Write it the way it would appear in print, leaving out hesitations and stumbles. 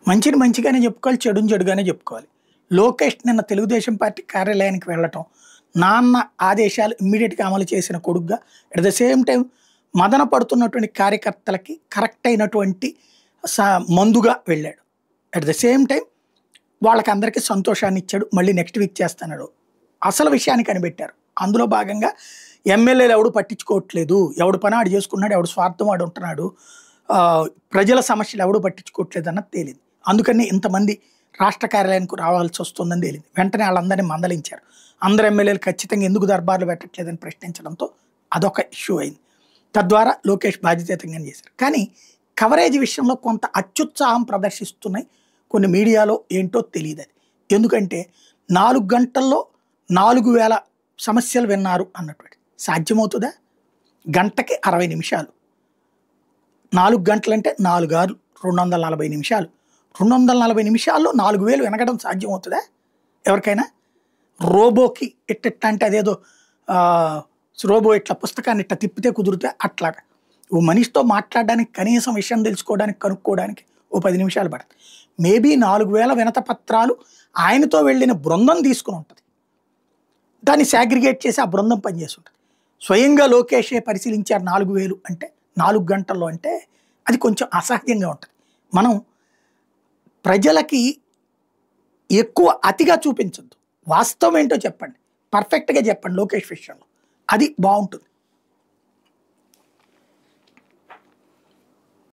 మంచిని మంచిగానే చెప్పుకోవాలి, చెడుని చెడుగానే చెప్పుకోవాలి. లోకేష్ నిన్న తెలుగుదేశం పార్టీ కార్యాలయానికి వెళ్ళటం, నాన్న ఆదేశాలు ఇమ్మీడియట్‌గా అమలు చేసిన కొడుగ్గా, అట్ ద సేమ్ టైమ్ మదన పడుతున్నటువంటి కార్యకర్తలకి కరెక్ట్ అయినటువంటి స మందుగా వెళ్ళాడు. అట్ ద సేమ్ టైమ్ వాళ్ళకందరికీ సంతోషాన్నిచ్చాడు. మళ్ళీ నెక్స్ట్ వీక్ చేస్తన్నాడు. అసలు విషయాన్ని కనిపెట్టారు. అందులో భాగంగా ఎమ్మెల్యేలు ఎవడు పట్టించుకోవట్లేదు. ఎవడు పని ఆడు చేసుకున్నాడు. ఎవడు స్వార్థం వాడు ఉంటున్నాడు. ప్రజల సమస్యలు ఎవడు పట్టించుకోవట్లేదు అన్నది తేలింది. అందుకని ఇంతమంది రాష్ట్ర కార్యాలయానికి రావాల్సి వస్తుందని తేలింది. వెంటనే వాళ్ళందరినీ మందలించారు. అందరు ఎమ్మెల్యేలు ఖచ్చితంగా ఎందుకు దర్బార్లు పెట్టట్లేదని ప్రశ్నించడంతో అదొక ఇష్యూ అయింది. తద్వారా లోకేష్ బాధ్యతాయుతంగానే చేశారు. కానీ కవరేజ్ విషయంలో కొంత అత్యుత్సాహం ప్రదర్శిస్తున్నాయి కొన్ని మీడియాలో. ఏంటో తెలియదు అది. ఎందుకంటే 4 గంటల్లో 4000 సమస్యలు విన్నారు అన్నటువంటి సాధ్యమవుతుందా? గంటకి 60 నిమిషాలు, 4 గంటలంటే 4 ఆరు 240 నిమిషాలు. 240 నిమిషాల్లో 4000 వినగడం సాధ్యమవుతుందా ఎవరికైనా? రోబోకి ఇట్ట అంటే అదేదో రోబో ఇట్లా పుస్తకాన్ని ఇట్లా తిప్పితే కుదిరితే అట్లాగా. ఓ మనిషితో మాట్లాడడానికి, కనీసం విషయం తెలుసుకోవడానికి, కనుక్కోవడానికి ఓ 10 నిమిషాలు పడుతుంది. మేబీ 4000 వినత పత్రాలు ఆయనతో వెళ్ళిన బృందం తీసుకుని ఉంటుంది. దాన్ని సాగ్రిగేట్ చేసి ఆ బృందం పనిచేసి ఉంటుంది. స్వయంగా లోకేషే పరిశీలించారు 4000 అంటే 4 గంటల్లో అంటే అది కొంచెం అసహ్యంగా ఉంటుంది. మనం ప్రజలకి ఎక్కువ అతిగా చూపించొద్దు. వాస్తవం ఏంటో చెప్పండి. పర్ఫెక్ట్‌గా చెప్పండి లోకేష్ విషయంలో. అది బావుంటుంది.